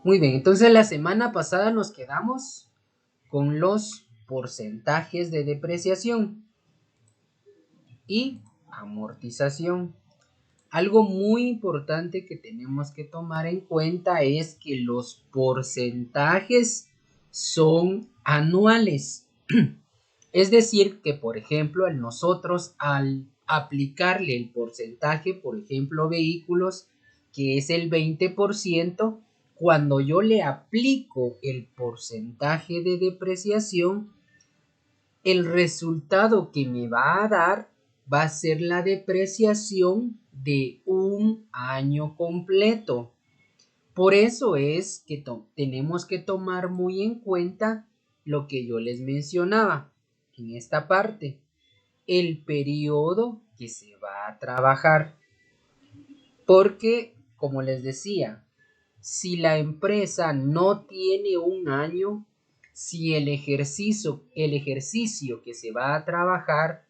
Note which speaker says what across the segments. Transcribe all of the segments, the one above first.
Speaker 1: Muy bien, entonces la semana pasada nos quedamos con los porcentajes de depreciación y amortización. Algo muy importante que tenemos que tomar en cuenta es que los porcentajes son anuales. Es decir, que por ejemplo, nosotros al aplicarle el porcentaje, por ejemplo, vehículos, que es el 20%, cuando yo le aplico el porcentaje de depreciación, el resultado que me va a dar va a ser la depreciación de un año completo. Por eso es que tenemos que tomar muy en cuenta lo que yo les mencionaba en esta parte, el periodo que se va a trabajar. Porque, como les decía, si la empresa no tiene un año, si el ejercicio que se va a trabajar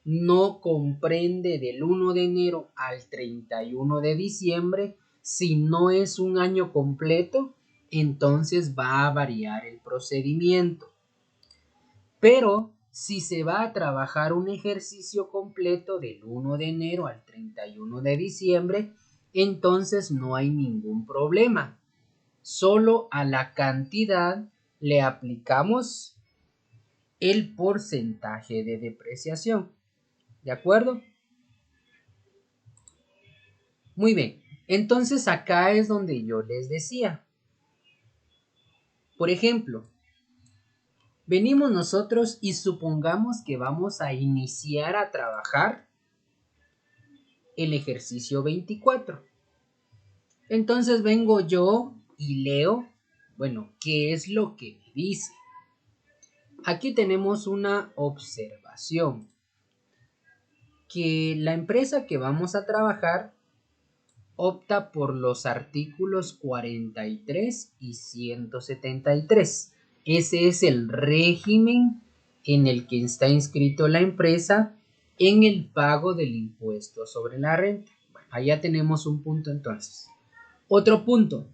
Speaker 1: no comprende del 1 de enero al 31 de diciembre, si no es un año completo, entonces va a variar el procedimiento. Pero si se va a trabajar un ejercicio completo del 1 de enero al 31 de diciembre, entonces no hay ningún problema. Solo a la cantidad le aplicamos el porcentaje de depreciación. ¿De acuerdo? Muy bien. Entonces acá es donde yo les decía. Por ejemplo, venimos nosotros y supongamos que vamos a iniciar a trabajar el ejercicio 24. Entonces vengo yo y leo, bueno, ¿qué es lo que me dice? Aquí tenemos una observación, que la empresa que vamos a trabajar opta por los artículos 43 y 173. Ese es el régimen en el que está inscrito la empresa en el pago del impuesto sobre la renta. Bueno, allá tenemos un punto entonces. Otro punto.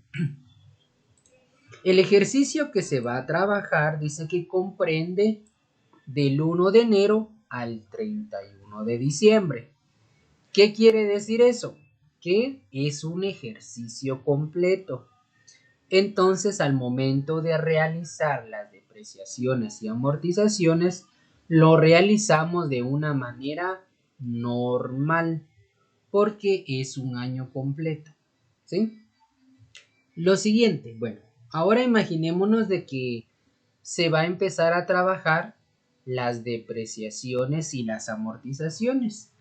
Speaker 1: El ejercicio que se va a trabajar dice que comprende del 1 de enero al 31 de diciembre. ¿Qué quiere decir eso? Que es un ejercicio completo. Entonces, al momento de realizar las depreciaciones y amortizaciones, lo realizamos de una manera normal, porque es un año completo. ¿Sí? Lo siguiente, bueno, ahora imaginémonos de que se va a empezar a trabajar las depreciaciones y las amortizaciones.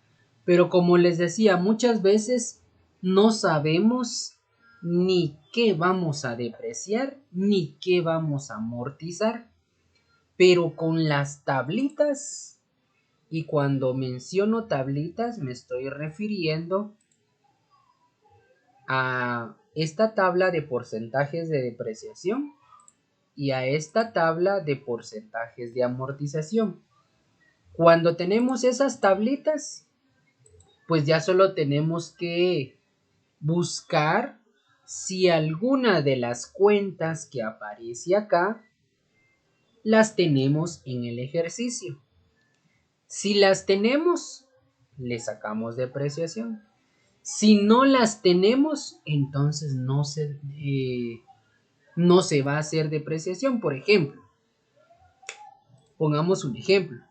Speaker 1: Pero como les decía, muchas veces no sabemos ni qué vamos a depreciar ni qué vamos a amortizar. Pero con las tablitas, y cuando menciono tablitas me estoy refiriendo a esta tabla de porcentajes de depreciación y a esta tabla de porcentajes de amortización. Cuando tenemos esas tablitas, pues ya solo tenemos que buscar si alguna de las cuentas que aparece acá las tenemos en el ejercicio. Si las tenemos, le sacamos depreciación. Si no las tenemos, entonces no se va a hacer depreciación. Por ejemplo, pongamos un ejemplo.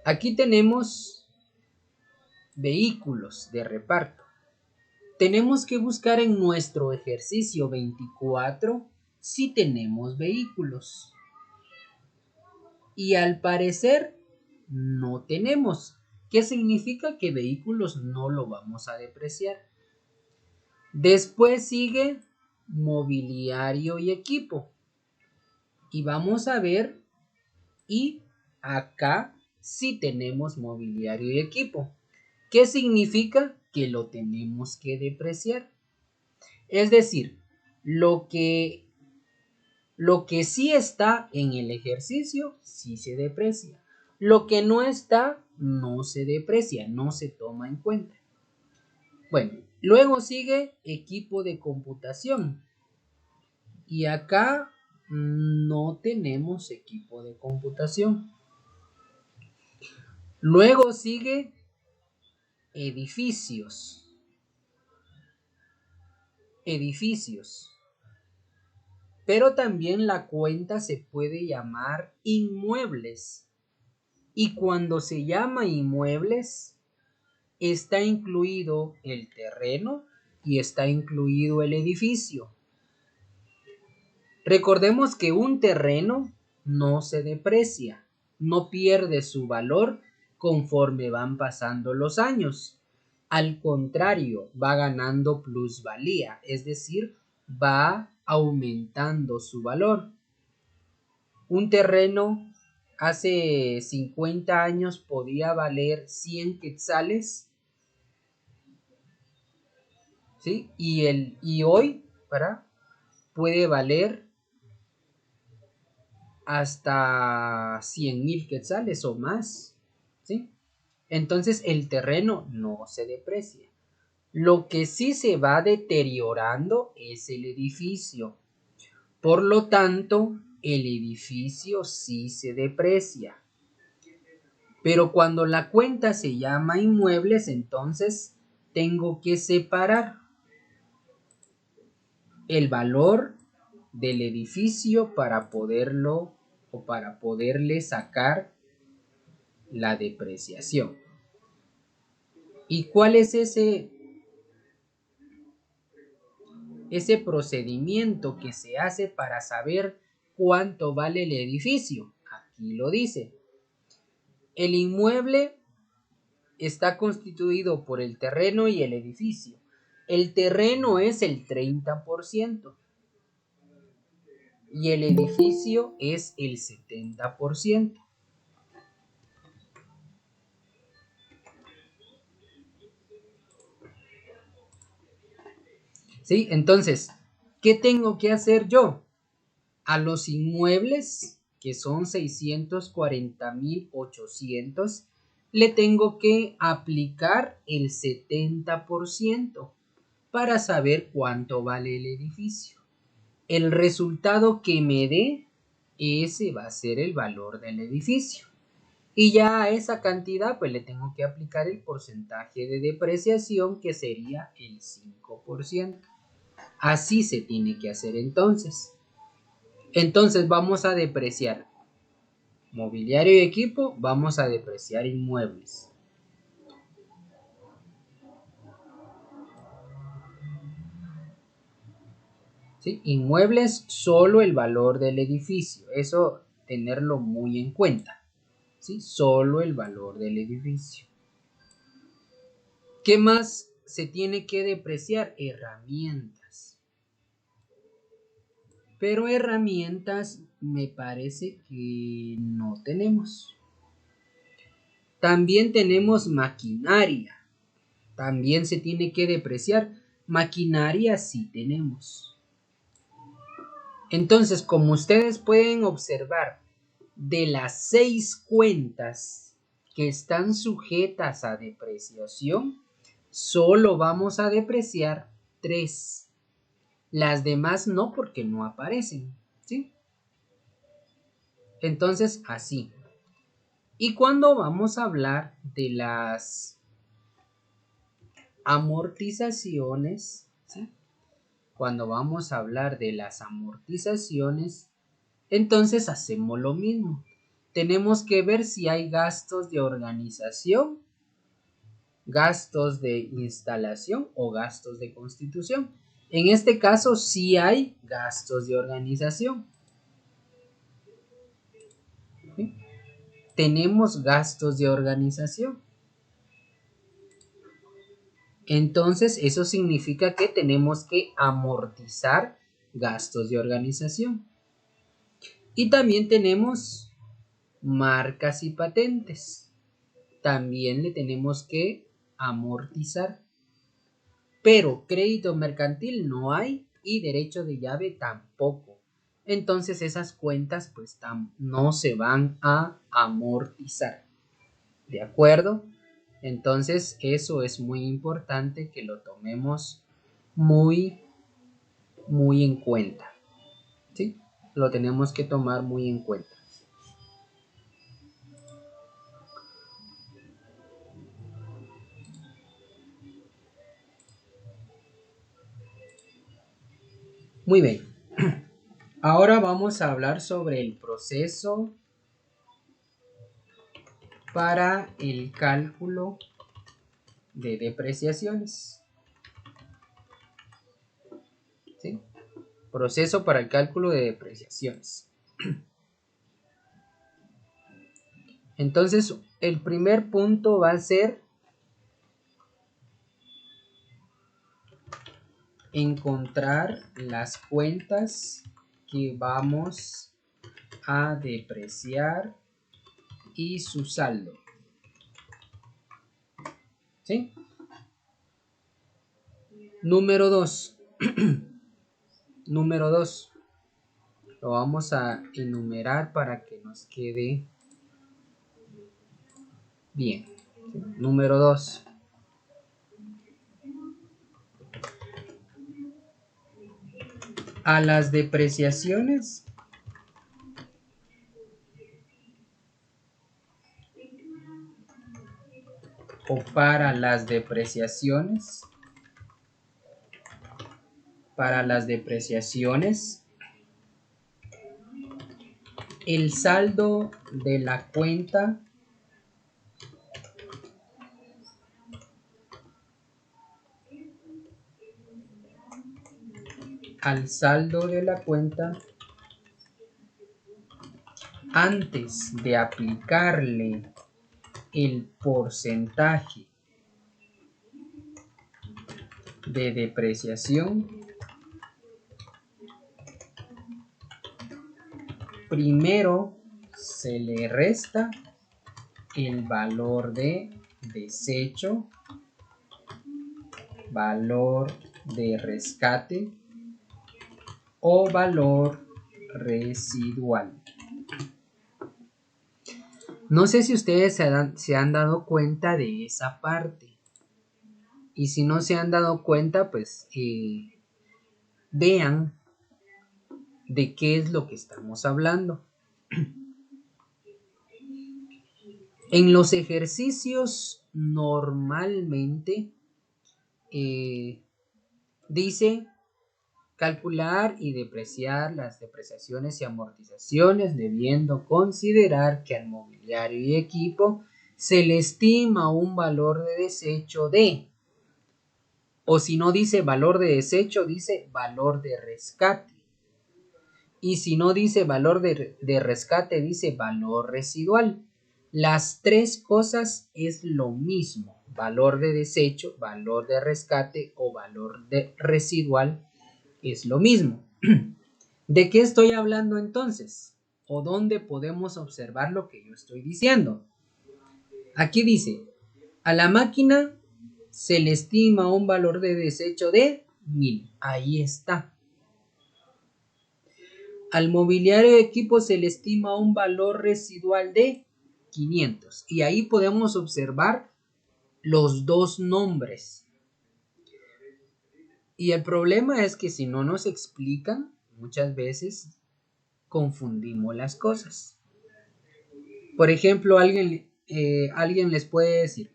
Speaker 1: Aquí tenemos vehículos de reparto. Tenemos que buscar en nuestro ejercicio 24 si tenemos vehículos. Y al parecer no tenemos. ¿Qué significa? Que vehículos no lo vamos a depreciar. Después sigue mobiliario y equipo. Y vamos a ver, y acá sí tenemos mobiliario y equipo. ¿Qué significa? Que lo tenemos que depreciar. Es decir, lo que sí está en el ejercicio sí se deprecia. Lo que no está no se deprecia, no se toma en cuenta. Bueno, luego sigue equipo de computación. Y acá no tenemos equipo de computación. Luego sigue edificios. Edificios. Pero también la cuenta se puede llamar inmuebles. Y cuando se llama inmuebles, está incluido el terreno y está incluido el edificio. Recordemos que un terreno no se deprecia, no pierde su valor conforme van pasando los años. Al contrario, va ganando plusvalía, es decir, va aumentando su valor. Un terreno hace 50 años podía valer 100 quetzales, ¿sí? Y hoy, puede valer hasta 100,000 quetzales o más, ¿sí? Entonces el terreno no se deprecia. Lo que sí se va deteriorando es el edificio. Por lo tanto, el edificio sí se deprecia. Pero cuando la cuenta se llama inmuebles, entonces tengo que separar el valor del edificio para poderlo o para poderle sacar la depreciación. ¿Y cuál es ese procedimiento que se hace para saber cuánto vale el edificio? Aquí lo dice. El inmueble está constituido por el terreno y el edificio. El terreno es el 30% y el edificio es el 70%. ¿Sí? Entonces, ¿qué tengo que hacer yo? A los inmuebles, que son 640,800, le tengo que aplicar el 70% para saber cuánto vale el edificio. El resultado que me dé, ese va a ser el valor del edificio. Y ya a esa cantidad pues le tengo que aplicar el porcentaje de depreciación, que sería el 5%. Así se tiene que hacer entonces. Entonces vamos a depreciar mobiliario y equipo, vamos a depreciar inmuebles. ¿Sí? Inmuebles, solo el valor del edificio. Eso tenerlo muy en cuenta. ¿Sí? Solo el valor del edificio. ¿Qué más se tiene que depreciar? Herramientas. Pero herramientas me parece que no tenemos. También tenemos maquinaria. También se tiene que depreciar. Maquinaria sí tenemos. Entonces, como ustedes pueden observar, de las 6 cuentas que están sujetas a depreciación, solo vamos a depreciar 3. Las demás no, porque no aparecen, ¿sí? Entonces, así. Y cuando vamos a hablar de las amortizaciones, ¿sí? Cuando vamos a hablar de las amortizaciones, entonces hacemos lo mismo. Tenemos que ver si hay gastos de organización, gastos de instalación o gastos de constitución. En este caso sí hay gastos de organización. ¿Sí? Tenemos gastos de organización. Entonces eso significa que tenemos que amortizar gastos de organización. Y también tenemos marcas y patentes. También le tenemos que amortizar. Pero crédito mercantil no hay y derecho de llave tampoco. Entonces esas cuentas pues no se van a amortizar. ¿De acuerdo? Entonces eso es muy importante que lo tomemos muy en cuenta, ¿sí? Lo tenemos que tomar muy en cuenta. Muy bien. Ahora vamos a hablar sobre el proceso para el cálculo de depreciaciones. ¿Sí? Proceso para el cálculo de depreciaciones. Entonces, el primer punto va a ser encontrar las cuentas que vamos a depreciar y su saldo. ¿Sí? Número 2. Número 2. Lo vamos a enumerar para que nos quede bien. ¿Sí? Número 2. A las depreciaciones o para las depreciaciones el saldo de la cuenta al saldo de la cuenta antes de aplicarle el porcentaje de depreciación, primero se le resta el valor de desecho, valor de rescate o valor residual. No sé si ustedes se han dado cuenta de esa parte. Y si no se han dado cuenta, pues vean de qué es lo que estamos hablando. En los ejercicios normalmente dice calcular y depreciar las depreciaciones y amortizaciones, debiendo considerar que al mobiliario y equipo se le estima un valor de desecho de, o si no dice valor de desecho, dice valor de rescate. Y si no dice valor de rescate, dice valor residual. Las tres cosas es lo mismo. Valor de desecho, valor de rescate o valor de residual es lo mismo. ¿De qué estoy hablando entonces? ¿O dónde podemos observar lo que yo estoy diciendo? Aquí dice, a la máquina se le estima un valor de desecho de 1000. Ahí está. Al mobiliario de equipo se le estima un valor residual de 500. Y ahí podemos observar los dos nombres. Y el problema es que si no nos explican, muchas veces confundimos las cosas. Por ejemplo, alguien les puede decir,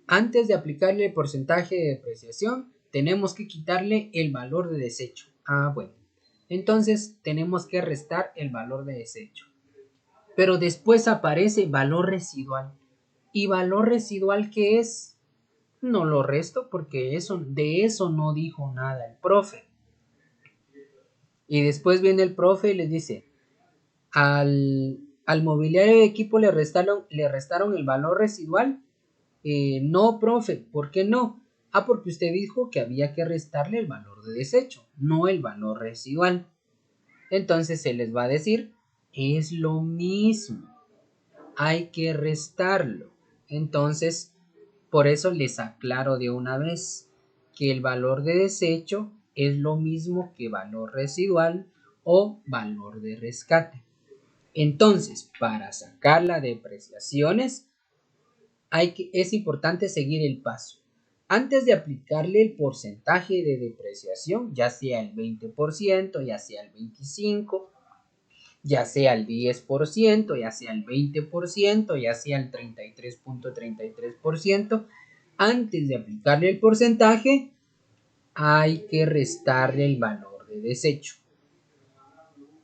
Speaker 1: antes de aplicarle el porcentaje de depreciación, tenemos que quitarle el valor de desecho. Ah, bueno. Entonces tenemos que restar el valor de desecho. Pero después aparece valor residual. ¿Y valor residual qué es? No lo resto porque de eso no dijo nada el profe. Y después viene el profe y les dice, al mobiliario de equipo le restaron el valor residual. No, profe, ¿por qué no? Ah, porque usted dijo que había que restarle el valor de desecho, no el valor residual. Entonces se les va a decir, es lo mismo, hay que restarlo. Entonces, por eso les aclaro de una vez que el valor de desecho es lo mismo que valor residual o valor de rescate. Entonces, para sacar las depreciaciones, es importante seguir el paso. Antes de aplicarle el porcentaje de depreciación, ya sea el 20%, ya sea el 25%, ya sea el 10%, ya sea el 20%, ya sea el 33.33%, antes de aplicarle el porcentaje, hay que restarle el valor de desecho.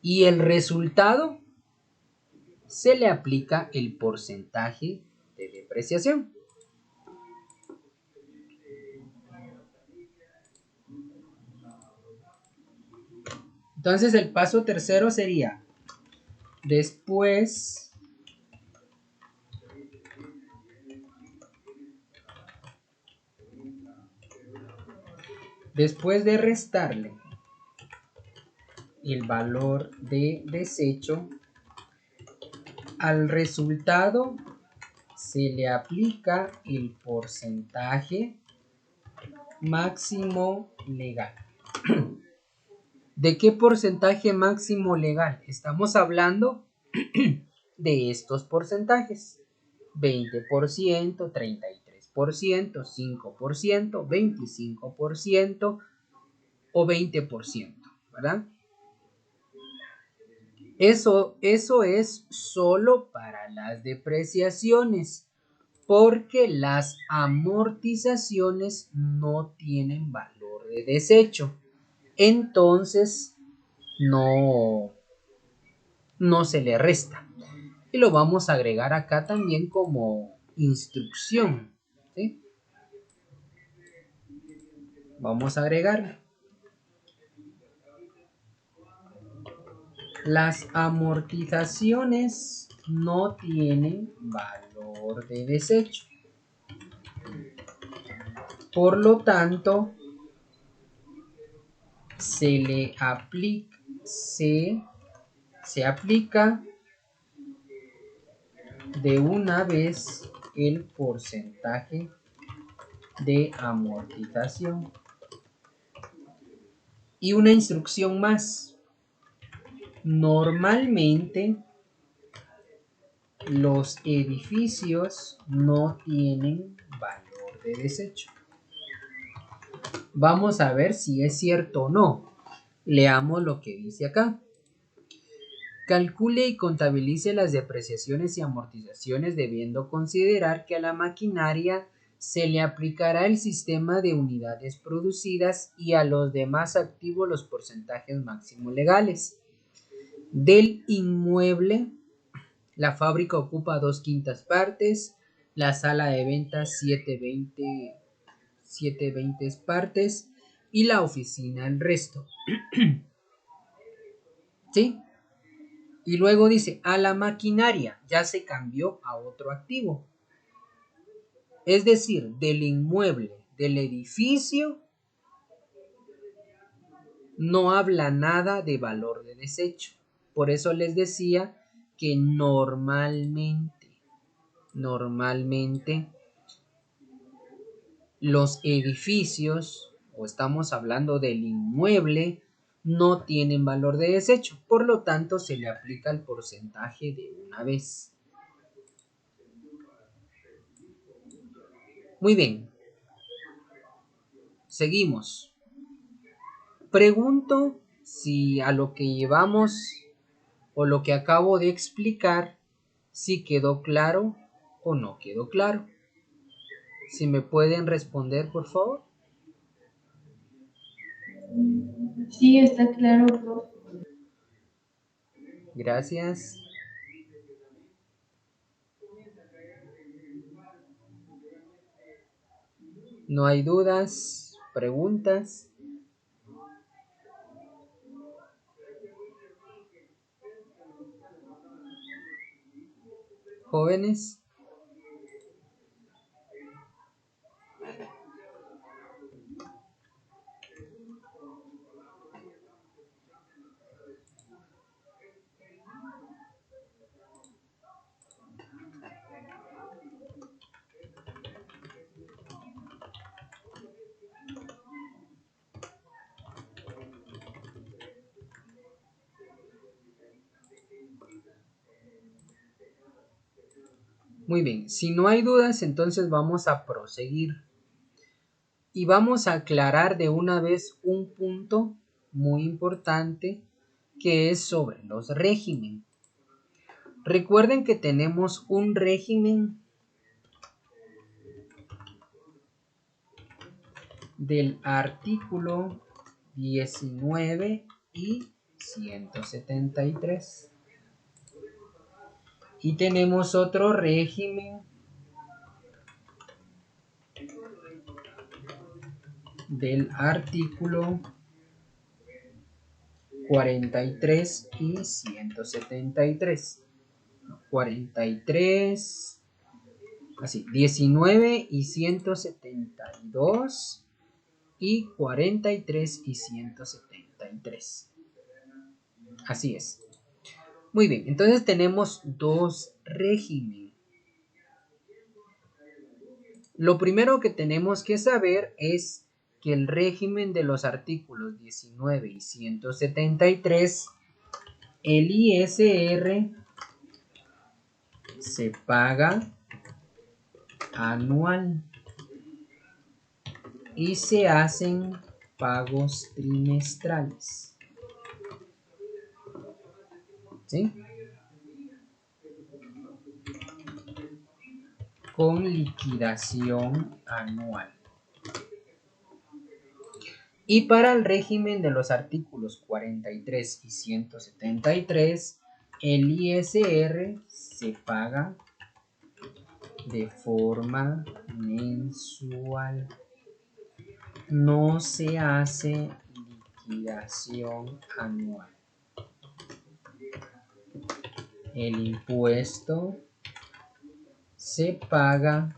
Speaker 1: Y el resultado se le aplica el porcentaje de depreciación. Entonces el paso tercero sería, después de restarle el valor de desecho, al resultado se le aplica el porcentaje máximo legal. ¿De qué porcentaje máximo legal? Estamos hablando de estos porcentajes: 20%, 33%, 5%, 25% o 20%, ¿verdad? Eso es solo para las depreciaciones, porque las amortizaciones no tienen valor de desecho. Entonces, no se le resta. Y lo vamos a agregar acá también como instrucción, ¿sí? Vamos a agregar. Las amortizaciones no tienen valor de desecho. Por lo tanto, se aplica de una vez el porcentaje de amortización. Y una instrucción más. Normalmente los edificios no tienen valor de desecho. Vamos a ver si es cierto o no. Leamos lo que dice acá. Calcule y contabilice las depreciaciones y amortizaciones, debiendo considerar que a la maquinaria se le aplicará el sistema de unidades producidas y a los demás activos los porcentajes máximos legales. Del inmueble, la fábrica ocupa 2/5 partes, la sala de ventas 7/20 partes y la oficina el resto. ¿Sí? Y luego dice, a la maquinaria ya se cambió a otro activo. Es decir, del inmueble, del edificio, no habla nada de valor de desecho. Por eso les decía que normalmente los edificios, o estamos hablando del inmueble, no tienen valor de desecho. Por lo tanto, se le aplica el porcentaje de una vez. Muy bien. Seguimos. Pregunto si a lo que llevamos o lo que acabo de explicar, si quedó claro o no quedó claro. Si me pueden responder, por favor.
Speaker 2: Sí, está claro, profe.
Speaker 1: Gracias. No hay dudas, preguntas. Jóvenes. Muy bien, si no hay dudas, entonces vamos a proseguir. Y vamos a aclarar de una vez un punto muy importante que es sobre los regímenes. Recuerden que tenemos un régimen del artículo 19 y 173. Y tenemos otro régimen del artículo 43 y 173. 43, así, 19 y 172 y 43 y 173. Así es. Muy bien, entonces tenemos dos regímenes. Lo primero que tenemos que saber es que el régimen de los artículos 19 y 173, el ISR se paga anual y se hacen pagos trimestrales. ¿Sí? Con liquidación anual. Y para el régimen de los artículos 43 y 173, el ISR se paga de forma mensual. No se hace liquidación anual. El impuesto se paga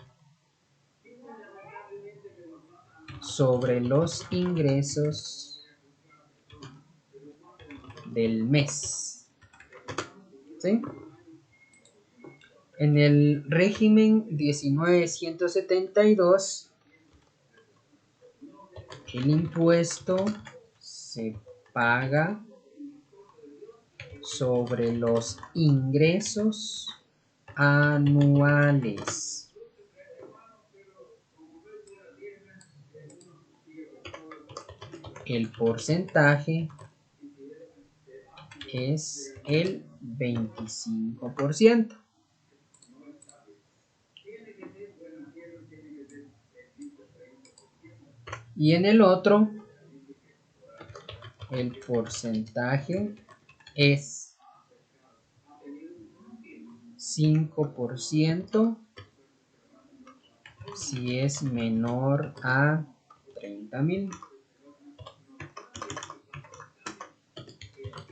Speaker 1: sobre los ingresos del mes. ¿Sí? En el régimen 19.172, el impuesto se paga sobre los ingresos anuales. El porcentaje es el 25%. Y en el otro, el porcentaje es 5% si es menor a 30,000.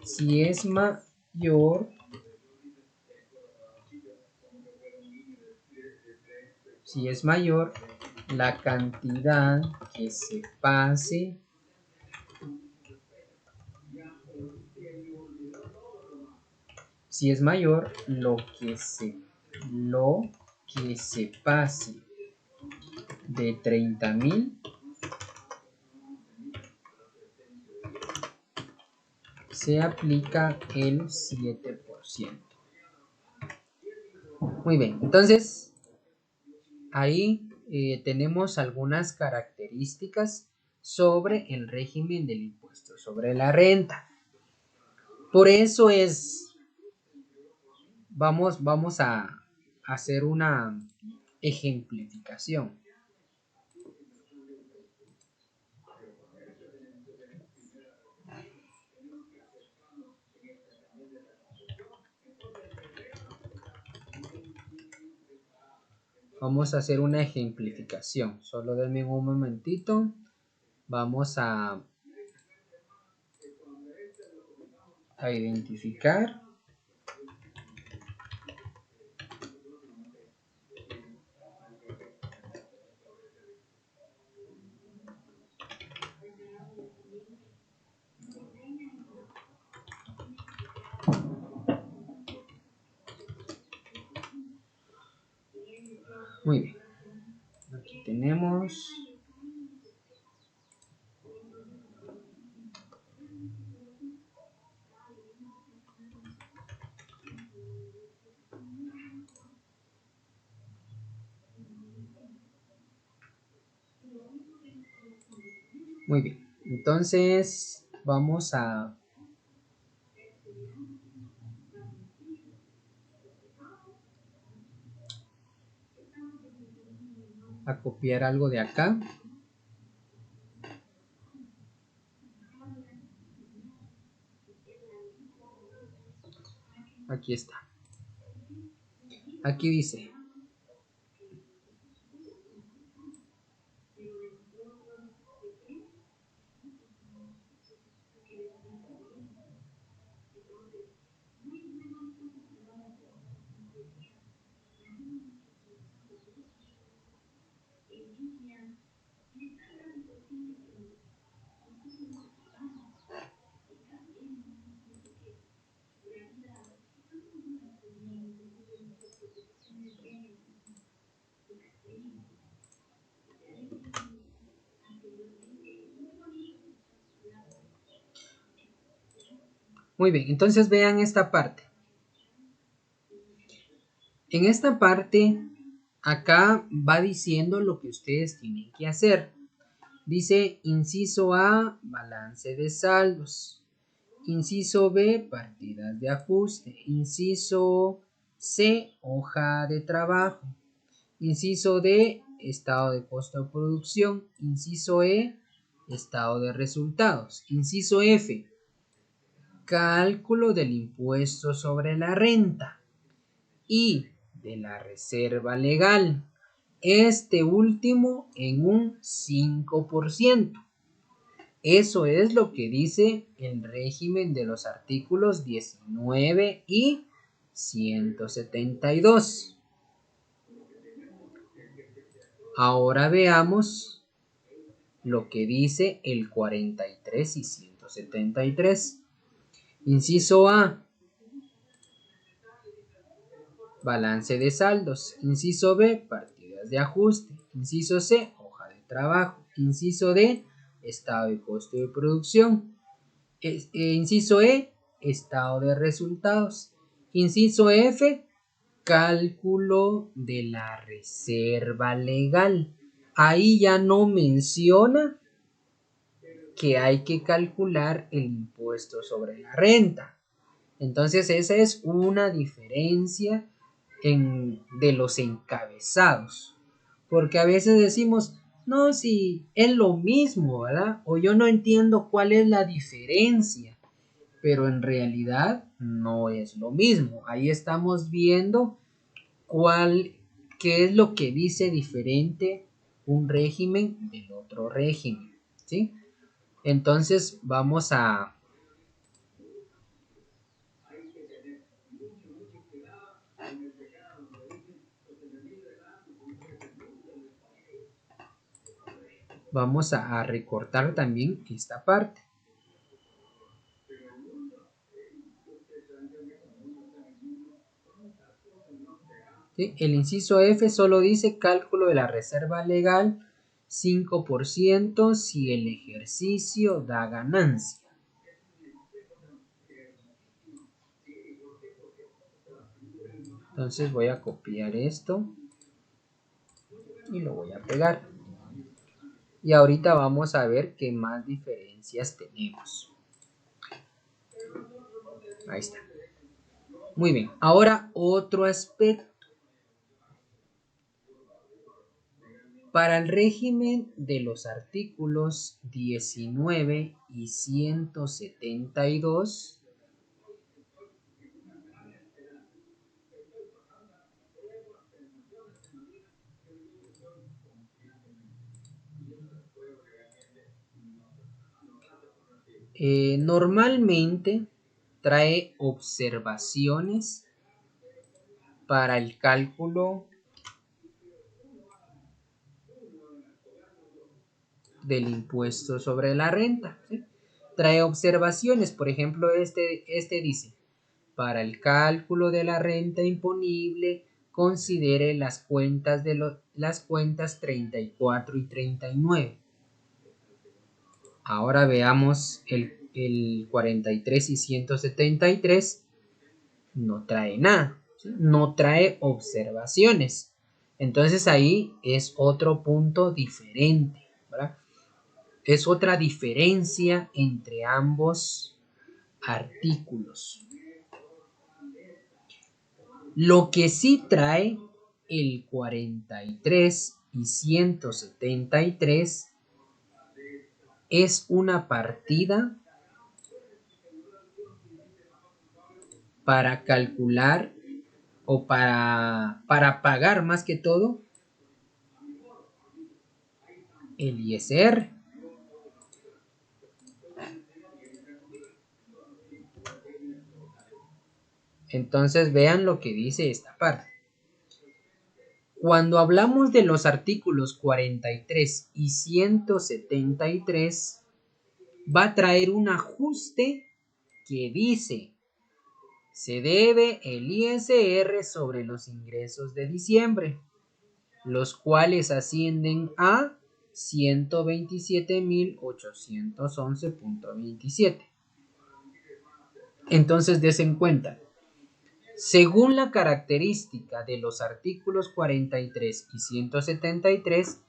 Speaker 1: Si es mayor, la cantidad que se pase si es mayor lo que se pase de 30,000 se aplica el 7%. Muy bien, entonces ahí tenemos algunas características sobre el régimen del impuesto sobre la renta. Por eso vamos a hacer una ejemplificación. Vamos a hacer una ejemplificación. Solo denme un momentito. Vamos a identificar. Muy bien. Aquí tenemos. Muy bien. Entonces vamos a copiar algo de acá. Aquí está. Aquí dice. Muy bien, entonces vean esta parte. En esta parte, acá va diciendo lo que ustedes tienen que hacer. Dice, inciso A, balance de saldos. Inciso B, partidas de ajuste. Inciso C, hoja de trabajo. Inciso D, estado de costo de producción. Inciso E, estado de resultados. Inciso F, cálculo del impuesto sobre la renta y de la reserva legal. Este último en un 5%. Eso es lo que dice el régimen de los artículos 19 y 172. Ahora veamos lo que dice el 43 y 173. Inciso A, balance de saldos. Inciso B, partidas de ajuste. Inciso C, hoja de trabajo. Inciso D, estado de costo de producción. Inciso E, estado de resultados. Inciso F, cálculo de la reserva legal. Ahí ya no menciona que hay que calcular el impuesto sobre la renta. Entonces esa es una diferencia de los encabezados. Porque a veces decimos, no, si es lo mismo, ¿verdad? O yo no entiendo cuál es la diferencia. Pero en realidad no es lo mismo. Ahí estamos viendo qué es lo que dice diferente un régimen del otro régimen, ¿sí? Entonces vamos a recortar también esta parte. ¿Sí? El inciso F solo dice cálculo de la reserva legal 5% si el ejercicio da ganancia. Entonces voy a copiar esto y lo voy a pegar. Y ahorita vamos a ver qué más diferencias tenemos. Ahí está. Muy bien. Ahora otro aspecto. Para el régimen de los artículos 19 y 172, normalmente trae observaciones para el cálculo del impuesto sobre la renta, ¿sí? Trae observaciones, por ejemplo, este dice, para el cálculo de la renta imponible, considere las cuentas las cuentas 34 y 39. Ahora veamos el 43 y 173. No trae nada, ¿sí? No trae observaciones. Entonces ahí es otro punto diferente, ¿verdad? Es otra diferencia entre ambos artículos. Lo que sí trae el 43 y 173 es una partida para calcular o para pagar más que todo el ISR. Entonces vean lo que dice esta parte. Cuando hablamos de los artículos 43 y 173, va a traer un ajuste que dice: se debe el ISR sobre los ingresos de diciembre, los cuales ascienden a 127.811.27. Entonces desen cuenta, según la característica de los artículos 43 y 173,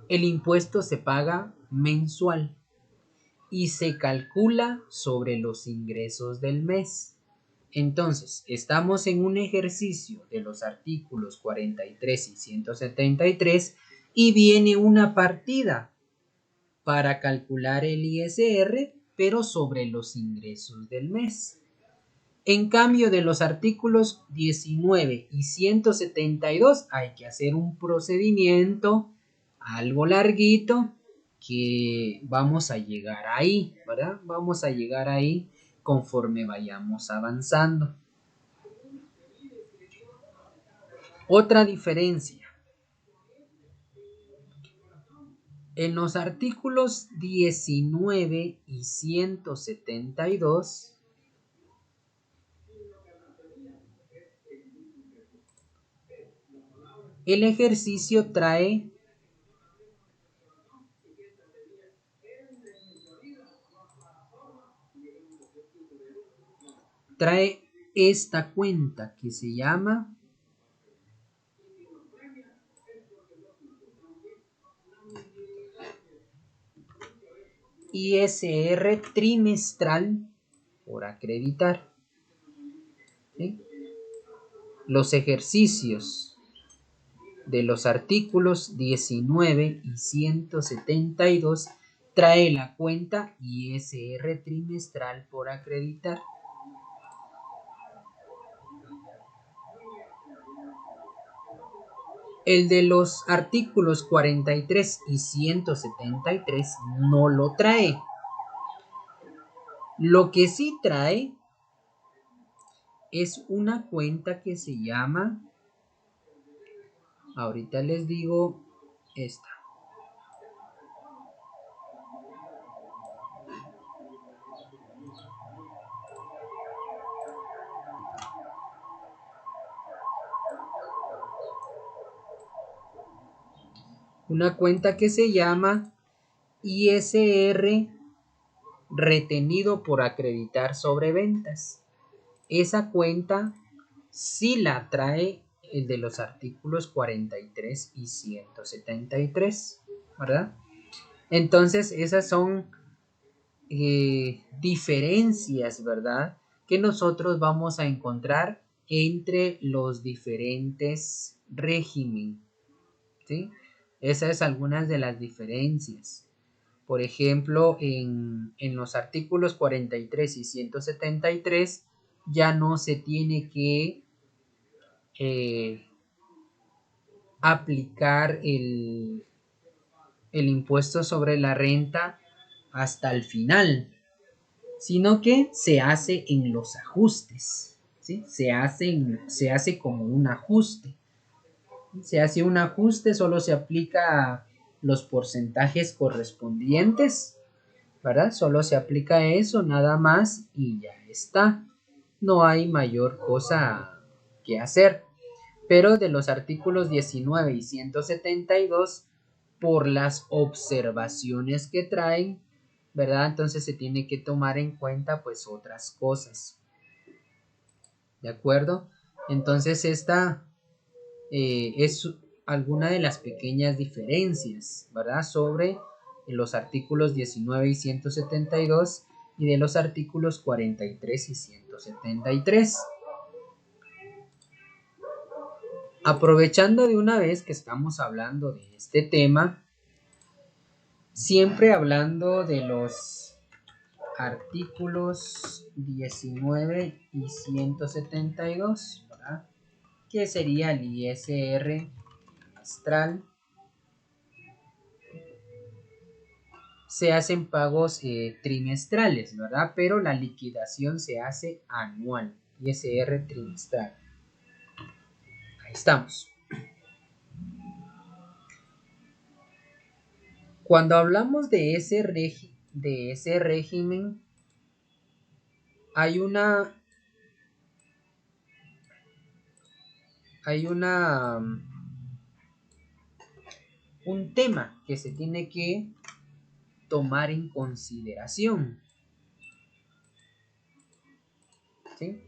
Speaker 1: el impuesto se paga mensual y se calcula sobre los ingresos del mes. Entonces, estamos en un ejercicio de los artículos 43 y 173 y viene una partida para calcular el ISR, pero sobre los ingresos del mes. En cambio, de los artículos 19 y 172 hay que hacer un procedimiento algo larguito que vamos a llegar ahí, ¿verdad? Vamos a llegar ahí conforme vayamos avanzando. Otra diferencia. En los artículos 19 y 172, el ejercicio trae esta cuenta que se llama ISR trimestral por acreditar. ¿Sí? Los ejercicios de los artículos 19 y 172 trae la cuenta ISR trimestral por acreditar. El de los artículos 43 y 173 no lo trae. Lo que sí trae es una cuenta que se llama, ahorita les digo, esta. Una cuenta que se llama ISR retenido por acreditar sobre ventas. Esa cuenta sí la trae el de los artículos 43 y 173, ¿verdad? Entonces esas son diferencias, ¿verdad?, que nosotros vamos a encontrar entre los diferentes regímenes, ¿sí? Esas es algunas de las diferencias. Por ejemplo, en los artículos 43 y 173 ya no se tiene que aplicar el impuesto sobre la renta hasta el final, sino que se hace en los ajustes, ¿sí? Se hace como un ajuste. Se hace un ajuste, solo se aplica los porcentajes correspondientes, ¿verdad? Solo se aplica eso, nada más, y ya está. No hay mayor cosa que hacer. Pero de los artículos 19 y 172, por las observaciones que traen, ¿verdad? Entonces se tiene que tomar en cuenta pues otras cosas. ¿De acuerdo? Entonces esta es alguna de las pequeñas diferencias, ¿verdad?, sobre de los artículos 19 y 172 y de los artículos 43 y 173. Aprovechando de una vez que estamos hablando de este tema, siempre hablando de los artículos 19 y 172, ¿verdad? Que sería el ISR trimestral. Se hacen pagos trimestrales, ¿verdad? Pero la liquidación se hace anual, ISR trimestral. Ahí estamos. Cuando hablamos de ese régimen, hay un tema que se tiene que tomar en consideración, ¿sí?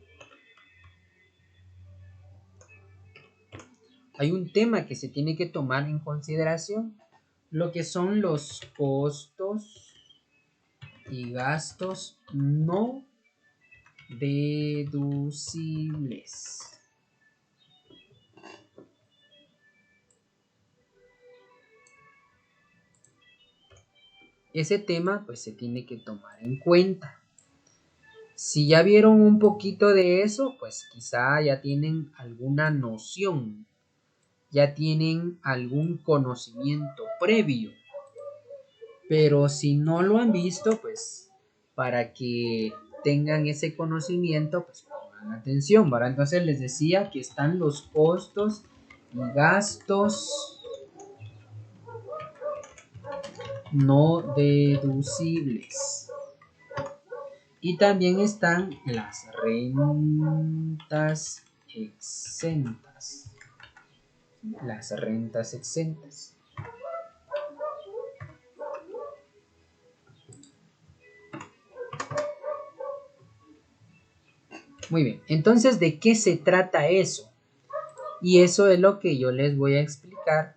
Speaker 1: Hay un tema que se tiene que tomar en consideración, lo que son los costos y gastos no deducibles. Ese tema pues se tiene que tomar en cuenta. Si ya vieron un poquito de eso, pues quizá ya tienen alguna noción, ya tienen algún conocimiento previo. Pero si no lo han visto, pues para que tengan ese conocimiento, pues pongan atención, ¿verdad? Entonces les decía que están los costos y gastos no deducibles. Y también están las rentas exentas. Las rentas exentas. Muy bien, entonces, ¿de qué se trata eso? Y eso es lo que yo les voy a explicar.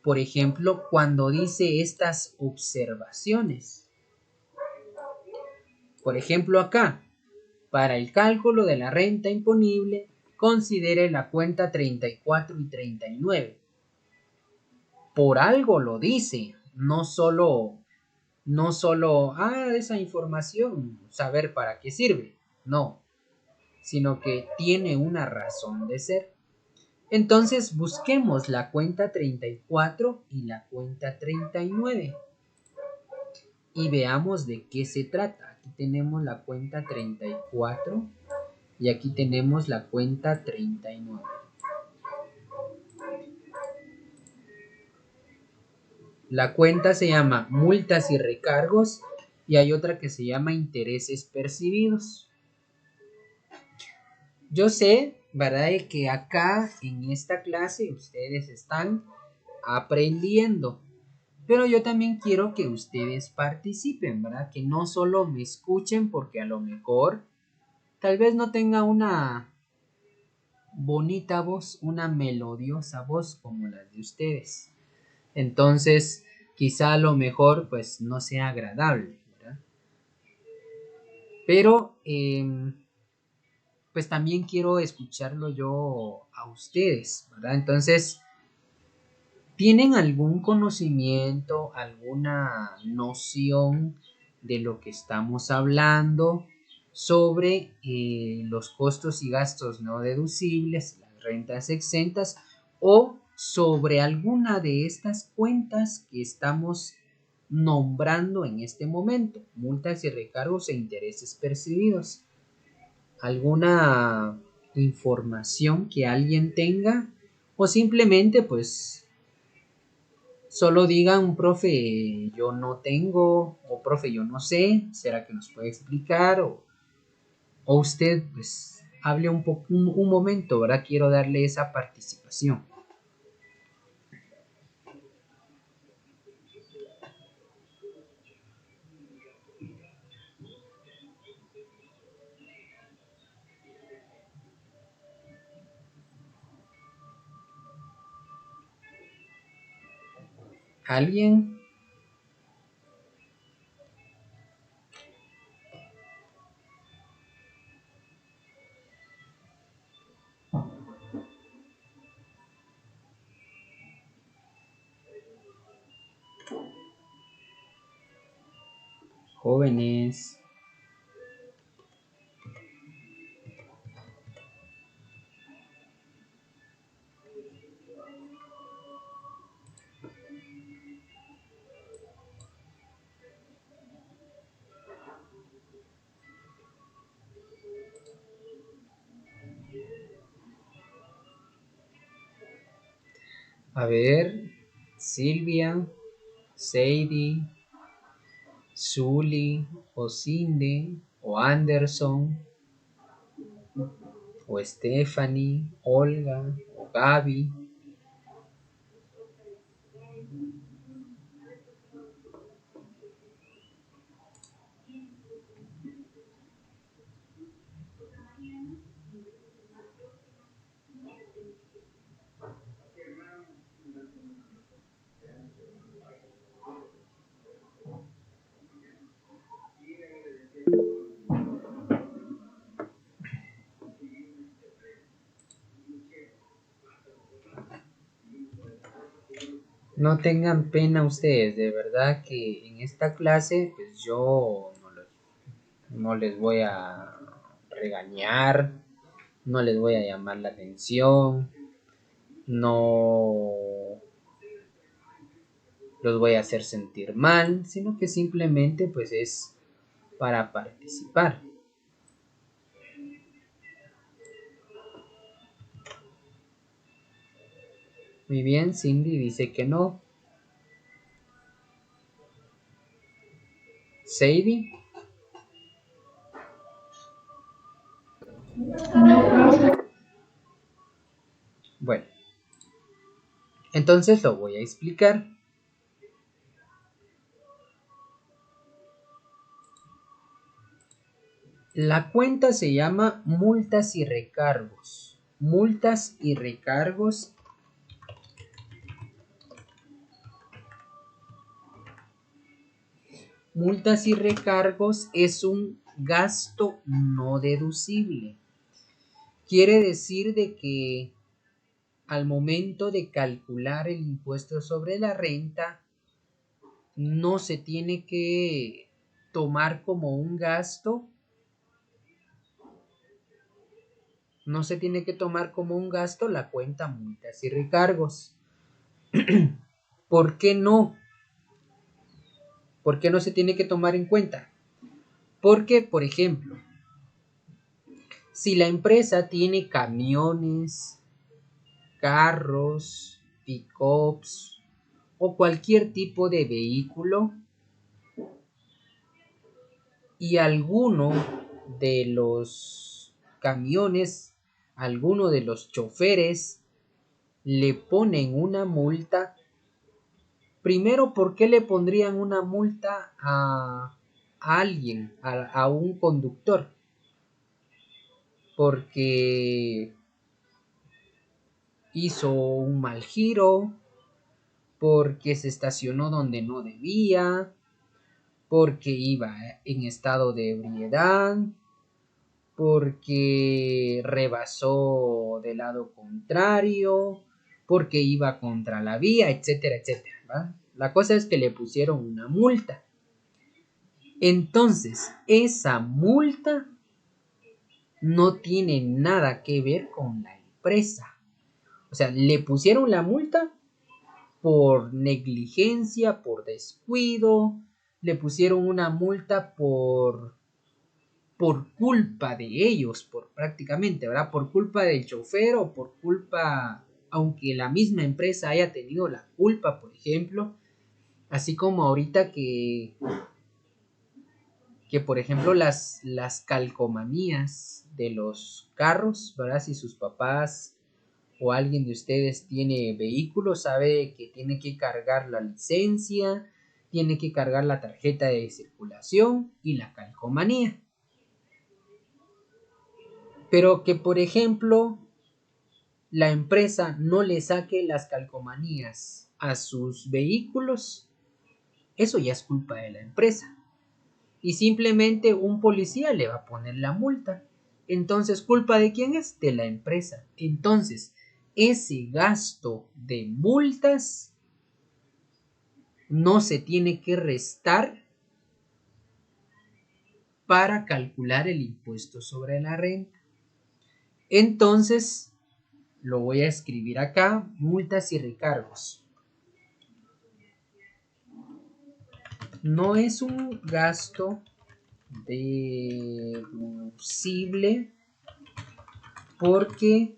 Speaker 1: Por ejemplo, cuando dice estas observaciones. Por ejemplo, acá, para el cálculo de la renta imponible, considere la cuenta 34 y 39. Por algo lo dice, no solo, esa información, saber para qué sirve, no, sino que tiene una razón de ser. Entonces busquemos la cuenta 34 y la cuenta 39 y veamos de qué se trata. Aquí tenemos la cuenta 34 y aquí tenemos la cuenta 39. La cuenta se llama multas y recargos y hay otra que se llama intereses percibidos. Yo sé, ¿verdad?, que acá en esta clase ustedes están aprendiendo, pero yo también quiero que ustedes participen, ¿verdad? Que no solo me escuchen, porque a lo mejor tal vez no tenga una bonita voz, una melodiosa voz como la de ustedes. Entonces, quizá a lo mejor pues no sea agradable, ¿verdad? Pero pues también quiero escucharlo yo a ustedes, ¿verdad? Entonces, ¿tienen algún conocimiento, alguna noción de lo que estamos hablando sobre los costos y gastos no deducibles, las rentas exentas, o sobre alguna de estas cuentas que estamos nombrando en este momento, multas y recargos e intereses percibidos? ¿Alguna información que alguien tenga? O simplemente pues solo digan, profe, yo no tengo, o profe, yo no sé, ¿será que nos puede explicar? O usted, pues, hable un momento, ¿verdad? Quiero darle esa participación. ¿Alguien? Jóvenes. A ver, Silvia, Sadie, Zully, o Cindy, o Anderson, o Stephanie, Olga, o Gaby. No tengan pena ustedes, de verdad que en esta clase pues yo no les voy a regañar, no les voy a llamar la atención, no los voy a hacer sentir mal, sino que simplemente pues es para participar. Muy bien, Cindy dice que no. Sadie,
Speaker 2: No, profe.
Speaker 1: bueno, entonces lo voy a explicar. La cuenta se llama multas y recargos. Multas y recargos. Multas y recargos es un gasto no deducible. Quiere decir de que al momento de calcular el impuesto sobre la renta, no se tiene que tomar como un gasto, no se tiene que tomar como un gasto la cuenta multas y recargos. ¿Por qué no? ¿Por qué no se tiene que tomar en cuenta? Porque, por ejemplo, si la empresa tiene camiones, carros, pickups o cualquier tipo de vehículo y alguno de los camiones, alguno de los choferes le ponen una multa, primero, ¿por qué le pondrían una multa a alguien, a un conductor? Porque hizo un mal giro, porque se estacionó donde no debía, porque iba en estado de ebriedad, porque rebasó del lado contrario, porque iba contra la vía, etcétera, etcétera, ¿va? La cosa es que le pusieron una multa. Entonces, esa multa no tiene nada que ver con la empresa. O sea, le pusieron la multa por negligencia, por descuido, le pusieron una multa por culpa de ellos, por prácticamente, ¿verdad? Por culpa del chofer o por culpa, aunque la misma empresa haya tenido la culpa, por ejemplo, así como ahorita que por ejemplo las calcomanías de los carros, ¿verdad? Si sus papás o alguien de ustedes tiene vehículo, sabe que tiene que cargar la licencia, tiene que cargar la tarjeta de circulación y la calcomanía. Pero que, por ejemplo, la empresa no le saque las calcomanías a sus vehículos, eso ya es culpa de la empresa. Y simplemente un policía le va a poner la multa. Entonces, ¿culpa de quién es? De la empresa. Entonces, ese gasto de multas no se tiene que restar para calcular el impuesto sobre la renta. Entonces, lo voy a escribir acá, multas y recargos. No es un gasto deducible porque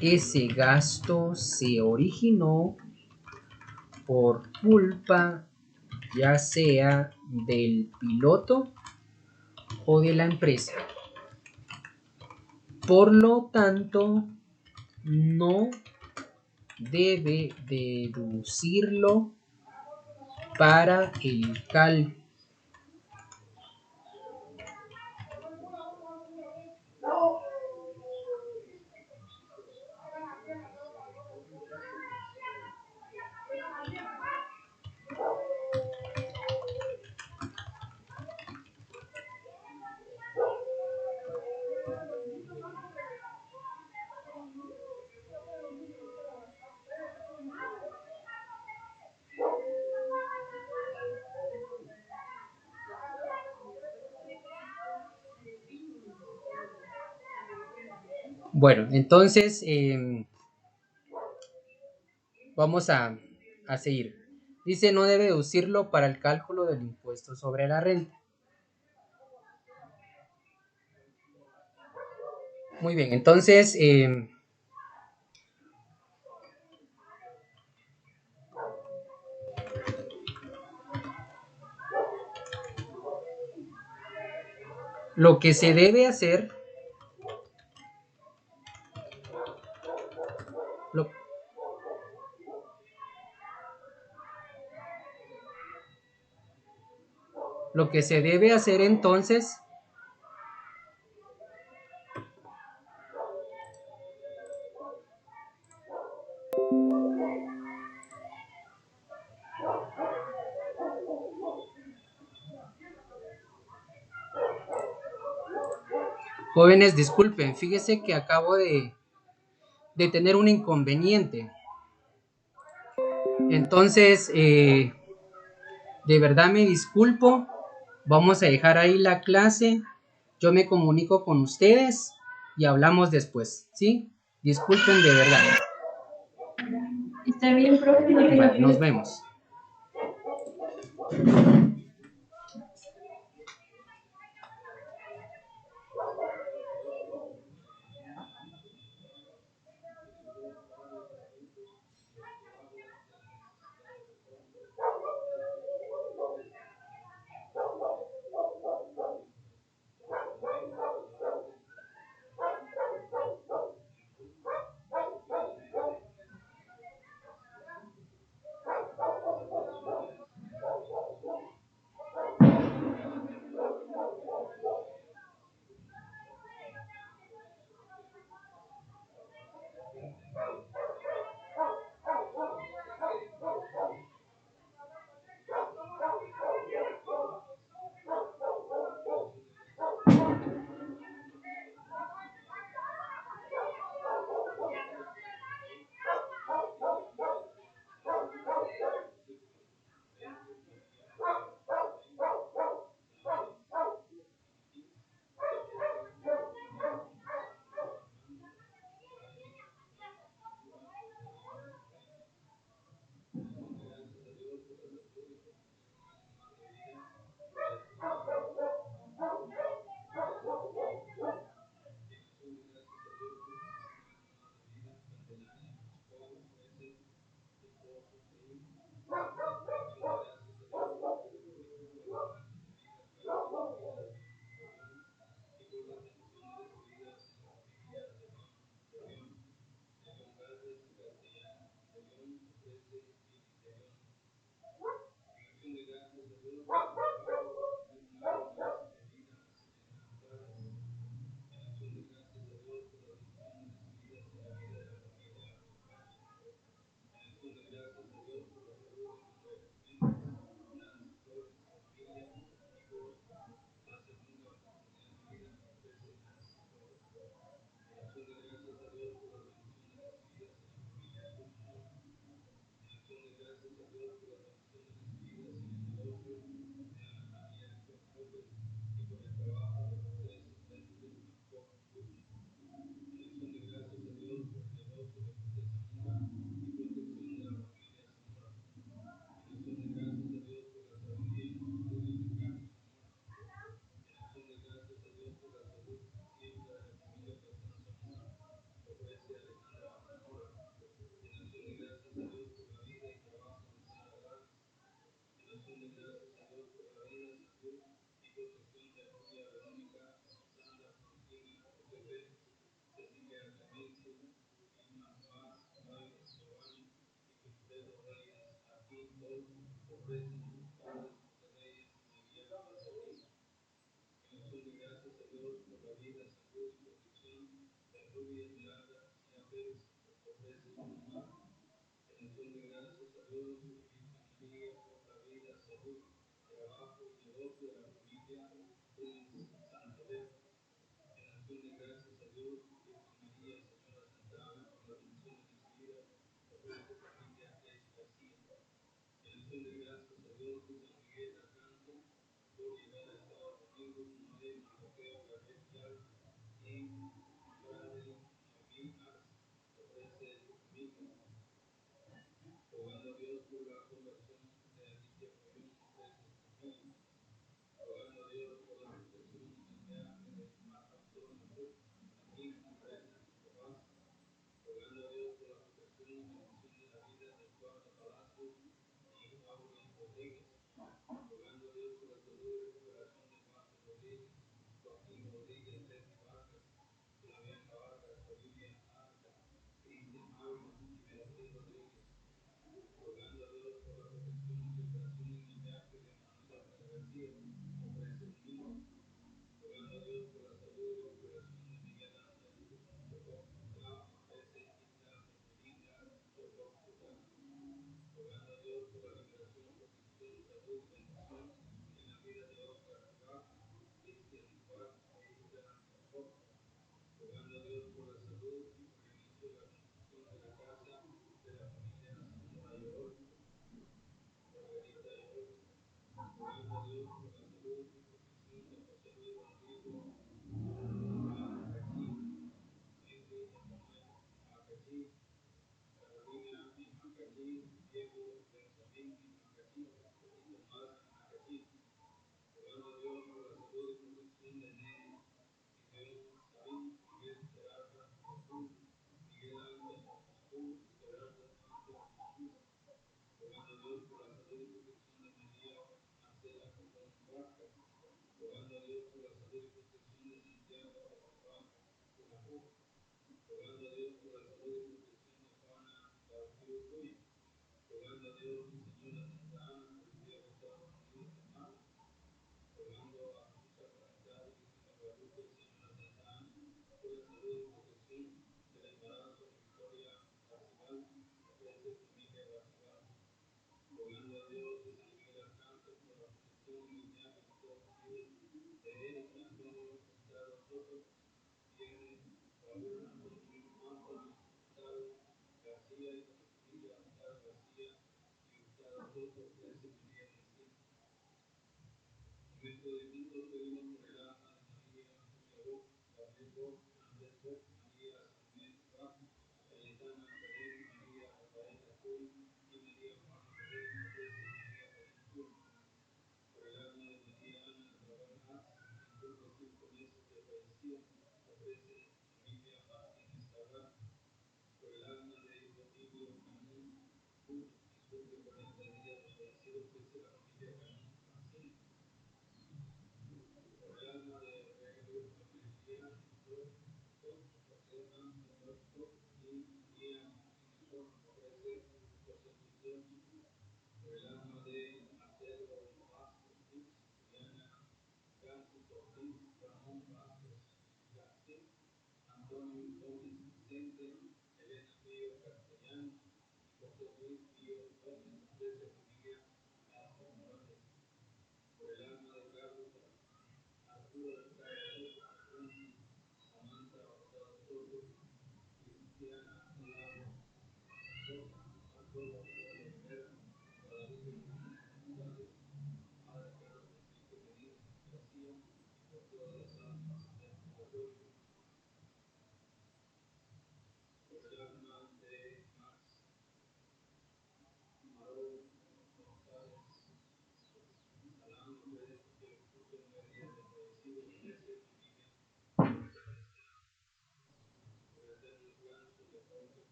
Speaker 1: ese gasto se originó por culpa ya sea del piloto o de la empresa. Por lo tanto, no debe deducirlo para el cálculo. Bueno, entonces vamos a seguir. Dice, no debe deducirlo para el cálculo del impuesto sobre la renta. Muy bien, entonces lo que se debe hacer, lo, lo que se debe hacer entonces jóvenes, disculpen, fíjese que acabo de tener un inconveniente. Entonces, de verdad me disculpo. Vamos a dejar ahí la clase. Yo me comunico con ustedes y hablamos después, ¿sí? Disculpen de verdad.
Speaker 2: Está bien, profe, no tenga
Speaker 1: Vale, nos
Speaker 2: pena.
Speaker 1: vemos.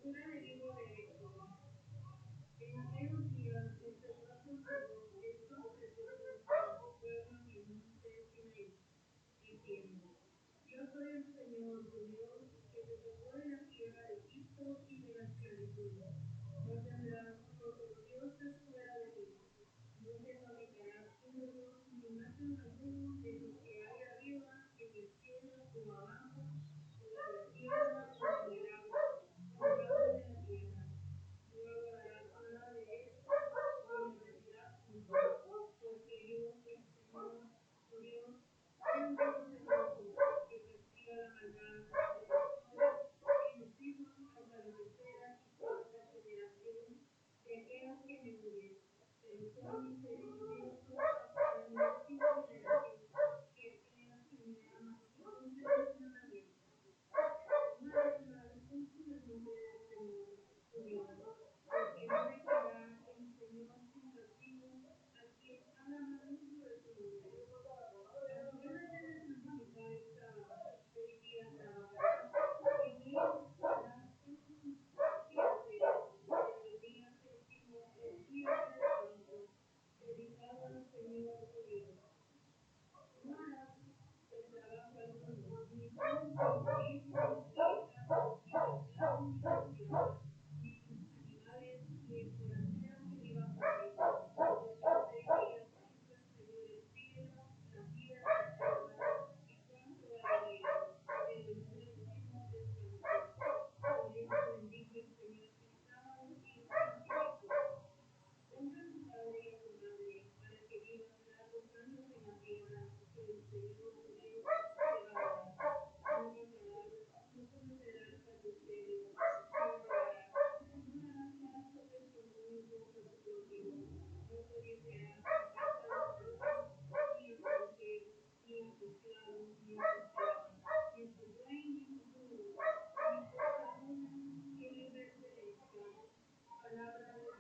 Speaker 2: Lectura del libro de Éxodo. En aquellos días el Señor consagró estos preceptos para su pueblo en el monte Sinaí, diciendo: Yo soy el Señor tu Dios, que te sacó de la tierra de Egipto y de la esclavitud. No tendrás otros dioses fuera de mí. No te fabricarás ídolos ni imagen alguno de lo que hay arriba, en el cielo o abajo, o en la tierra o en el agua, debajo de la tierra. No adorarás nada de esto, ni le rendirás culto, porque yo, el Señor, tu Dios, soy un Dios celoso, que castiga la maldad de los padres en los hijos hasta la tercera y cuarta generación de aquellos que me odian, pero soy misericordioso hasta la milésima generación de aquellos que me aman y cumplen mis mandamientos. Una vez más, justo el nombre del Señor, tu Dios, porque no dejará el Señor sin castigo a quien haga mal uso de su nombre. Cuando vengas a santificar el sábado, 6 días trabajarás, en ellos harás todos tus quehaceres, pero el día séptimo es día de descanso, dedicado al Señor tu Dios. No harás el trabajo alguno, ni tú, ni tu hijo, ni tu hija, ni tu esclavo, ni tu esclava, ni tus animales, ni el forastero que viva contigo, porque en 6 días hizo el Señor el cielo, la tierra y el mar, y cuanto hay en ellos, pero el séptimo descansó. Por eso bendijo el Señor el sábado y lo santificó. Honra a tu padre y a tu madre, para que vivas largos años en la tierra que el Señor tu Dios te va a dar. No matarás, no cometerás adulterio, no robarás, no harás falso testimonio contra tu prójimo, no codiciarás tu casa de tu prójimo, ni extranjero, ni a tu esclavo, ni a tu esclava, ni a tu buey, ni tu burro, ni cosa alguna que le pertenezca. Palabra de Dios.